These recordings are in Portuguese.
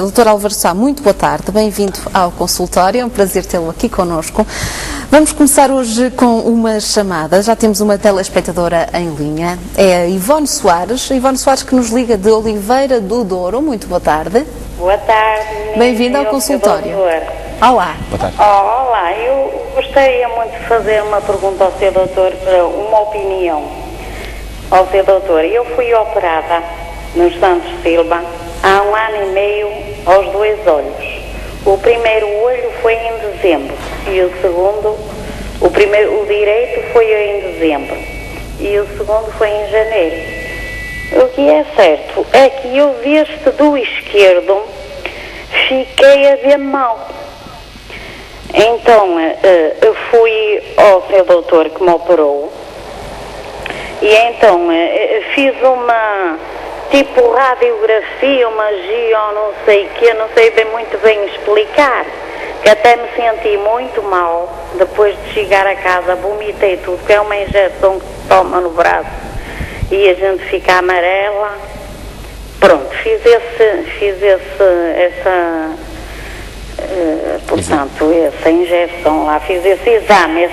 Doutor Álvaro Sá, muito boa tarde, bem-vindo ao consultório, é um prazer tê-lo aqui connosco. Vamos começar hoje com uma chamada, já temos uma telespectadora em linha, é a Ivone Soares que nos liga de Oliveira do Douro. Muito boa tarde. Boa tarde. Bem-vinda ao consultório. Olá. Boa tarde. Olá, eu gostaria muito de fazer uma pergunta ao Sr. Doutor, para uma opinião ao Sr. Doutor. Eu fui operada nos Santos Silva há 1 ano e meio aos 2 olhos. O primeiro olho foi em dezembro e o segundo, o direito foi em dezembro e o segundo foi em janeiro. O que é certo é que eu deste do esquerdo fiquei a ver mal. Então eu fui ao Sr. Doutor que me operou e então fiz uma tipo radiografia, uma não sei o que, não sei muito bem explicar, que até me senti muito mal, depois de chegar a casa vomitei tudo, que é uma injeção que se toma no braço e a gente fica amarela. Pronto, fiz essa injeção lá, fiz esse exame.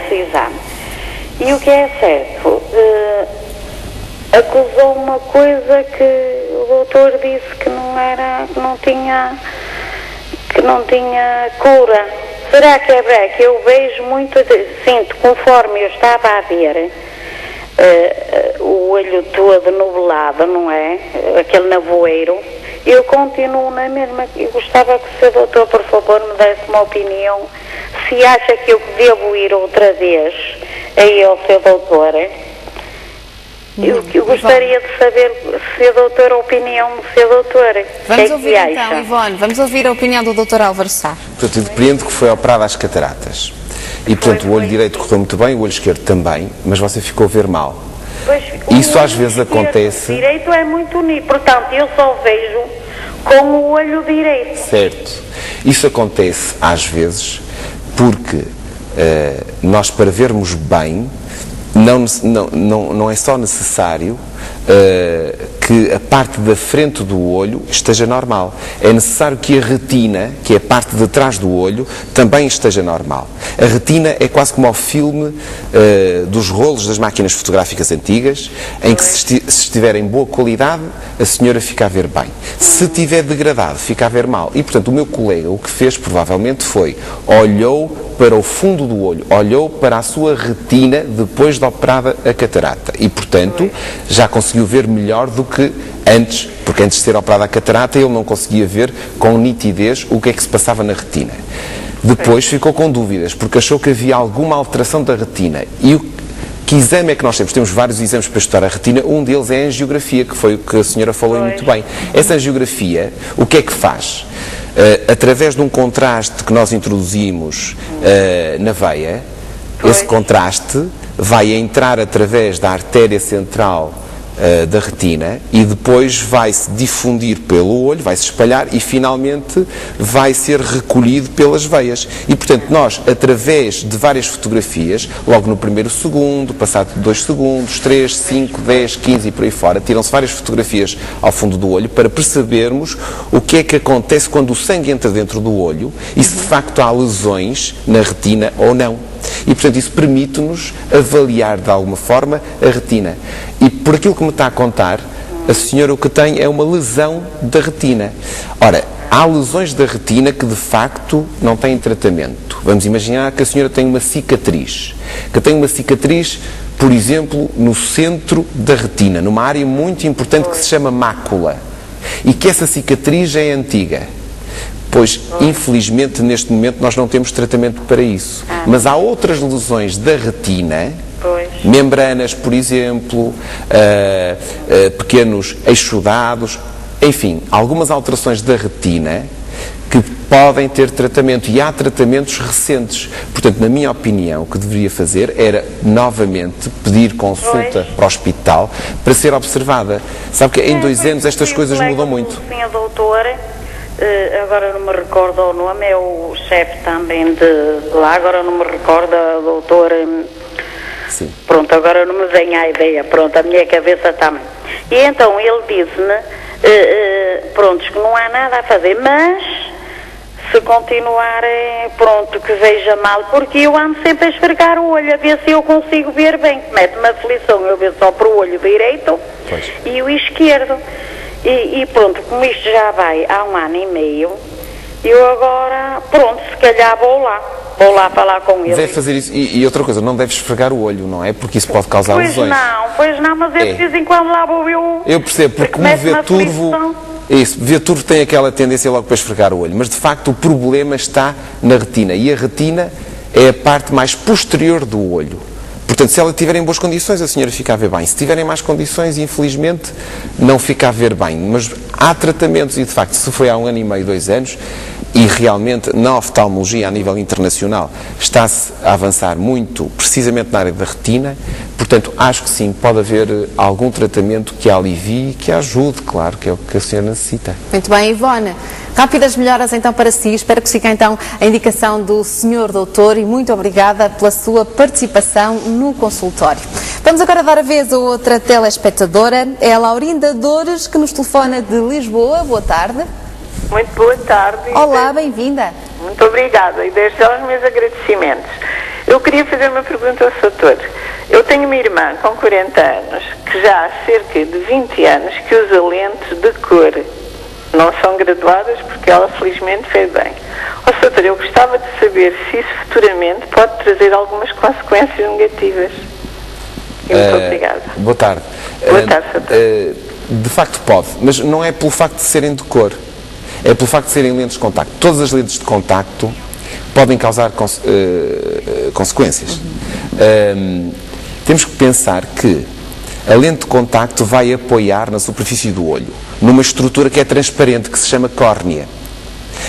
E o que é certo, acusou uma coisa que o doutor disse que não tinha cura. Será que é verdade? Que eu vejo muito, sinto, conforme eu estava a ver, o olho todo nublado, não é? Aquele nevoeiro. Eu continuo na mesma. Eu gostava que o Sr. Doutor, por favor, me desse uma opinião. Se acha que eu devo ir outra vez aí ao Sr. Doutor, Eu gostaria de saber, Sr. Doutor, a opinião do Sr. Doutor. Vamos ouvir então, Ivone, vamos ouvir a opinião do Dr. Álvaro Sá. Portanto, eu depreendo que foi operada às cataratas. E, portanto, o olho direito correu muito bem, o olho esquerdo também, mas você ficou a ver mal. Pois, isso às vezes acontece. O direito é muito unido, portanto, eu só vejo com o olho direito. Certo. Isso acontece às vezes porque nós, para vermos bem, não é só necessário que a parte da frente do olho esteja normal. É necessário que a retina, que é a parte de trás do olho, também esteja normal. A retina é quase como o filme dos rolos das máquinas fotográficas antigas, em que se estiver em boa qualidade, a senhora fica a ver bem. Se estiver degradado, fica a ver mal. E, portanto, o meu colega o que fez, provavelmente, foi olhou para o fundo do olho, olhou para a sua retina depois de operada a catarata e, portanto, já conseguiu ver melhor do que antes, porque antes de ser operada a catarata ele não conseguia ver com nitidez o que é que se passava na retina. Depois ficou com dúvidas, porque achou que havia alguma alteração da retina. E que exame é que nós temos? Temos vários exames para estudar a retina, um deles é a angiografia, que foi o que a senhora falou muito bem. Essa angiografia, o que é que faz? Através de um contraste que nós introduzimos na veia, esse contraste vai entrar através da artéria central da retina e depois vai-se difundir pelo olho, vai-se espalhar e finalmente vai ser recolhido pelas veias. E, portanto, nós, através de várias fotografias, logo no primeiro segundo, passado 2 segundos, 3, 5, 10, 15 e por aí fora, tiram-se várias fotografias ao fundo do olho para percebermos o que é que acontece quando o sangue entra dentro do olho e se de facto há lesões na retina ou não. E, portanto, isso permite-nos avaliar de alguma forma a retina. E por aquilo que me está a contar, a senhora o que tem é uma lesão da retina. Ora, há lesões da retina que de facto não têm tratamento. Vamos imaginar que a senhora tem uma cicatriz. Por exemplo, no centro da retina, numa área muito importante que se chama mácula. E que essa cicatriz é antiga. Pois, infelizmente, neste momento nós não temos tratamento para isso. Mas há outras lesões da retina, membranas, por exemplo, pequenos exudados, enfim, algumas alterações da retina que podem ter tratamento e há tratamentos recentes. Portanto, na minha opinião, o que deveria fazer era, novamente, pedir consulta para o hospital para ser observada. Sabe que em 2 anos estas coisas mudam muito. Senhor doutor, agora não me recordo o nome, é o chefe também de lá, agora não me recordo, doutor. Sim. Pronto, agora não me vem a ideia, pronto, a minha cabeça também. E então ele disse-me prontos, que não há nada a fazer, mas se continuar, pronto, que veja mal, porque eu ando sempre a esfregar o olho, a ver se eu consigo ver bem, mete-me aflição, eu vejo só para o olho direito e o esquerdo, e pronto, como isto já vai há 1 ano e meio, eu agora, pronto, se calhar vou lá falar com ele. Deve fazer isso, e outra coisa, não deve esfregar o olho, não é? Porque isso pode causar lesões. Pois não, mas eu de vez em quando lá vou eu... Eu percebo, porque como V-turvo tem aquela tendência logo para esfregar o olho, mas de facto o problema está na retina, e a retina é a parte mais posterior do olho. Portanto, se ela estiver em boas condições, a senhora fica a ver bem. Se tiver em más condições, infelizmente, não fica a ver bem. Mas há tratamentos, e de facto, se foi há 1 ano e meio, 2 anos, e realmente na oftalmologia a nível internacional está-se a avançar muito, precisamente na área da retina, portanto, acho que sim, pode haver algum tratamento que a alivie e que a ajude, claro, que é o que a senhora necessita. Muito bem, Ivone. Rápidas melhoras então para si. Espero que siga então a indicação do Sr. Doutor e muito obrigada pela sua participação no consultório. Vamos agora dar a vez a outra telespectadora, é a Laurinda Dores, que nos telefona de Lisboa. Boa tarde. Muito boa tarde. Olá, bem-vinda. Muito obrigada e desde já os meus agradecimentos. Eu queria fazer uma pergunta ao doutor. Eu tenho uma irmã com 40 anos que já há cerca de 20 anos que usa lentes de cor. Não são graduadas porque ela felizmente fez bem. Ó doutor, eu gostava de saber se isso futuramente pode trazer algumas consequências negativas. E muito obrigada. Boa tarde. Boa tarde, doutor. De facto pode, mas não é pelo facto de serem de cor. É pelo facto de serem lentes de contacto. Todas as lentes de contacto podem causar consequências. Temos que pensar que a lente de contacto vai apoiar na superfície do olho, numa estrutura que é transparente, que se chama córnea.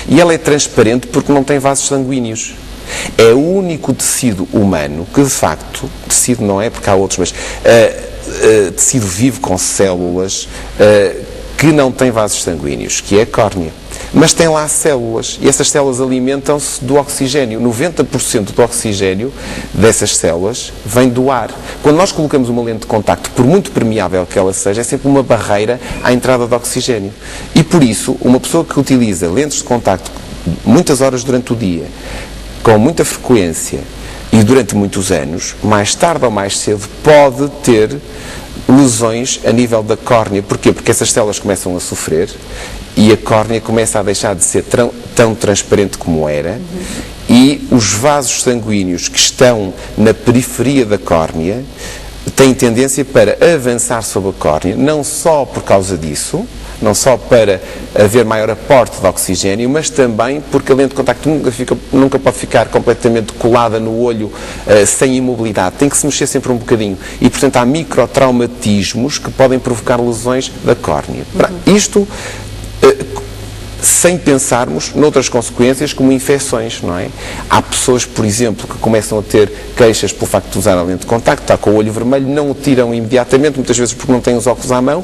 E ela é transparente porque não tem vasos sanguíneos. É o único tecido humano que, de facto, tecido não é porque há outros, mas tecido vivo com células que não tem vasos sanguíneos, que é a córnea. Mas tem lá células, e essas células alimentam-se do oxigênio. 90% do oxigênio dessas células vem do ar. Quando nós colocamos uma lente de contacto, por muito permeável que ela seja, é sempre uma barreira à entrada de oxigênio. E por isso, uma pessoa que utiliza lentes de contacto muitas horas durante o dia, com muita frequência e durante muitos anos, mais tarde ou mais cedo, pode ter lesões a nível da córnea. Porquê? Porque essas células começam a sofrer e a córnea começa a deixar de ser tão transparente como era, e os vasos sanguíneos que estão na periferia da córnea têm tendência para avançar sobre a córnea, não só por causa disso, não só para haver maior aporte de oxigênio, mas também porque a lente de contacto nunca pode ficar completamente colada no olho sem imobilidade, tem que se mexer sempre um bocadinho, e portanto há microtraumatismos que podem provocar lesões da córnea. Isto sem pensarmos noutras consequências como infecções, não é? Há pessoas, por exemplo, que começam a ter queixas pelo facto de usar a lente de contacto, está com o olho vermelho, não o tiram imediatamente, muitas vezes porque não têm os óculos à mão,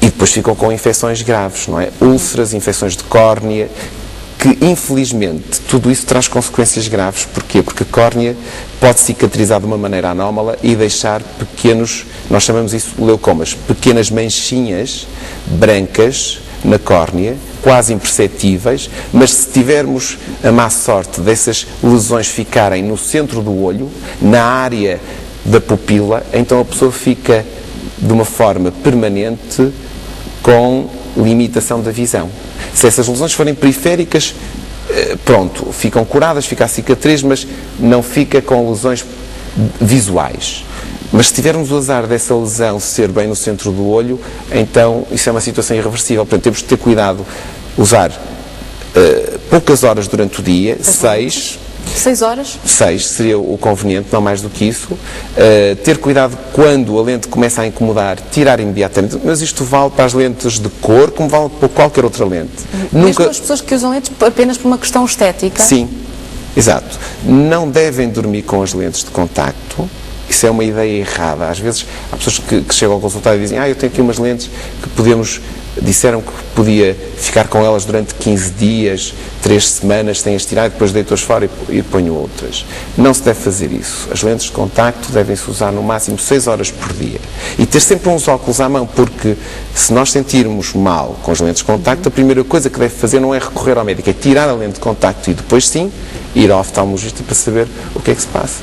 e depois ficam com infecções graves, não é? Úlceras, infecções de córnea, que infelizmente tudo isso traz consequências graves. Porquê? Porque a córnea pode cicatrizar de uma maneira anómala e deixar pequenos, nós chamamos isso de leucomas, pequenas manchinhas brancas na córnea, quase imperceptíveis, mas se tivermos a má sorte dessas lesões ficarem no centro do olho, na área da pupila, então a pessoa fica de uma forma permanente com limitação da visão. Se essas lesões forem periféricas, pronto, ficam curadas, fica a cicatriz, mas não fica com lesões visuais. Mas se tivermos o azar dessa lesão ser bem no centro do olho, então isso é uma situação irreversível. Portanto, temos de ter cuidado, usar poucas horas durante o dia, 6 horas? 6 seria o conveniente, não mais do que isso. Ter cuidado quando a lente começa a incomodar, tirar imediatamente. Mas isto vale para as lentes de cor, como vale para qualquer outra lente. Mesmo as pessoas que usam lentes apenas por uma questão estética? Sim, exato. Não devem dormir com as lentes de contacto. Isso é uma ideia errada. Às vezes há pessoas que chegam ao consultório e dizem: eu tenho aqui umas lentes que podemos disseram que podia ficar com elas durante 15 dias, 3 semanas, sem as tirar, depois deito-as fora e ponho outras. Não se deve fazer isso. As lentes de contacto devem-se usar no máximo 6 horas por dia. E ter sempre uns óculos à mão, porque se nós sentirmos mal com as lentes de contacto, a primeira coisa que deve fazer não é recorrer ao médico, é tirar a lente de contacto e depois sim ir ao oftalmologista para saber o que é que se passa.